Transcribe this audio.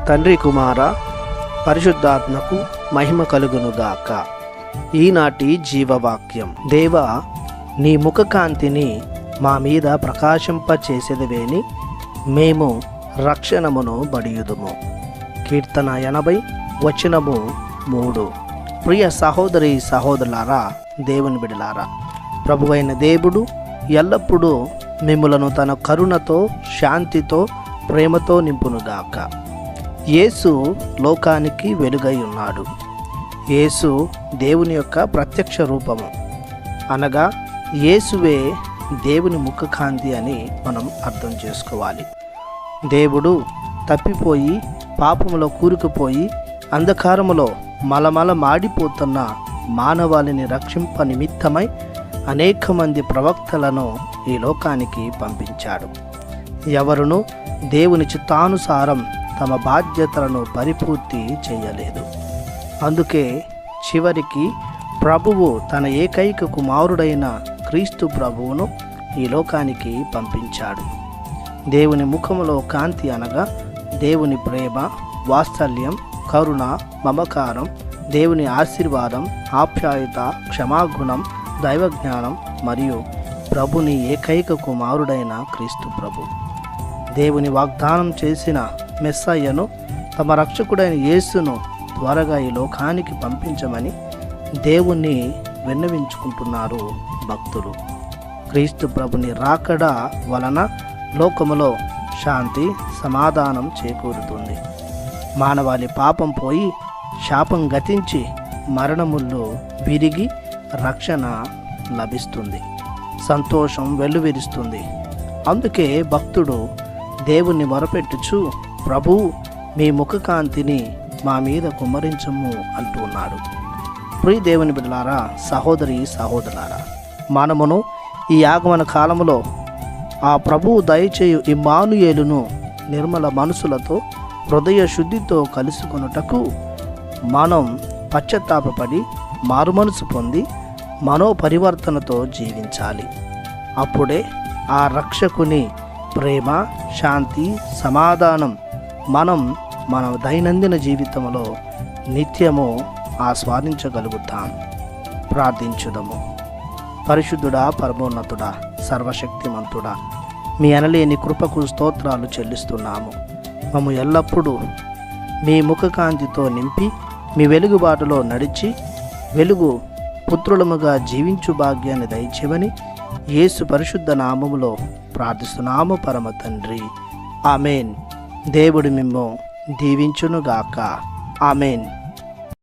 తండ్రి కుమార పరిశుద్ధాత్మకు మహిమ కలుగునుగాక. ఈనాటి జీవవాక్యం. దేవా, నీ ముఖకాంతిని మా మీద ప్రకాశింపచేసేదవేని మేము రక్షణమును బడియుదుము. కీర్తన 80 వచనము 3. ప్రియ సహోదరి సహోదరులారా, దేవుని బిడ్డలారా, ప్రభువైన దేవుడు ఎల్లప్పుడూ మిమ్ములను తన కరుణతో, శాంతితో, ప్రేమతో నింపునుగాక. యేసు లోకానికి వెలుగై ఉన్నాడు. యేసు దేవుని యొక్క ప్రత్యక్ష రూపము, అనగా యేసువే దేవుని ముఖకాంతి అని మనం అర్థం చేసుకోవాలి. దేవుడు తప్పిపోయి పాపములో కూరుకుపోయి అంధకారములో మలమల మాడిపోతున్న మానవాళిని రక్షింప నిమిత్తమై అనేక మంది ప్రవక్తలను ఈ లోకానికి పంపించాడు. ఎవరును దేవుని చిత్తానుసారం తమ బాధ్యతలను పరిపూర్తి చేయలేదు. అందుకే చివరికి ప్రభువు తన ఏకైక కుమారుడైన క్రీస్తు ప్రభువును ఈ లోకానికి పంపించాడు. దేవుని ముఖములో కాంతి అనగా దేవుని ప్రేమ, వాత్సల్యం, కరుణ, మమకారం, దేవుని ఆశీర్వాదం, ఆప్యాయత, క్షమాగుణం, దైవజ్ఞానం మరియు ప్రభుని ఏకైక కుమారుడైన క్రీస్తు ప్రభు. దేవుని వాగ్దానం చేసిన మెస్సయ్యను, తమ రక్షకుడైన యేసును త్వరగా ఈ లోకానికి పంపించమని దేవుణ్ణి విన్నవించుకుంటున్నారు భక్తులు. క్రీస్తు ప్రభుని రాకడ వలన లోకములో శాంతి, సమాధానం చేకూరుతుంది. మానవాళి పాపం పోయి శాపం గతించి మరణముల్లో విరిగి రక్షణ లభిస్తుంది. సంతోషం వెల్లువిరుస్తుంది. అందుకే భక్తుడు దేవుణ్ణి మొరపెట్టుచు, ప్రభు, మీ ముఖకాంతిని మా మీద కుమ్మరించము అంటున్నాడు. ప్రియ దేవుని బిడ్డలారా, సహోదరి సహోదరులారా, మనమును ఈ ఆగమన కాలములో ఆ ప్రభువు దయచేయు ఇమ్మానుయేలును నిర్మల మనసులతో, హృదయ శుద్ధితో కలుసుకొనుటకు మనం పశ్చాత్తాపపడి మారుమనసు పొంది మనోపరివర్తనతో జీవించాలి. అప్పుడే ఆ రక్షకుని ప్రేమ, శాంతి, సమాధానం మన దైనందిన జీవితంలో నిత్యము ఆస్వాదించగలుగుతాం. ప్రార్థించుదము. పరిశుద్ధుడా, పరమోన్నతుడా, సర్వశక్తిమంతుడా, మీ అనలేని కృపకు స్తోత్రాలు చెల్లిస్తున్నాము. మమ్ము ఎల్లప్పుడూ మీ ముఖకాంతితో నింపి మీ వెలుగుబాటులో నడిచి వెలుగు పుత్రులముగా జీవించు భాగ్యాన్ని దయచేయమని యేసు పరిశుద్ధ నామములో ప్రార్థిస్తున్నాము పరమ తండ్రి. ఆమెన్. దేవుడు మిమ్ము దీవించునుగాక. ఆమెన్.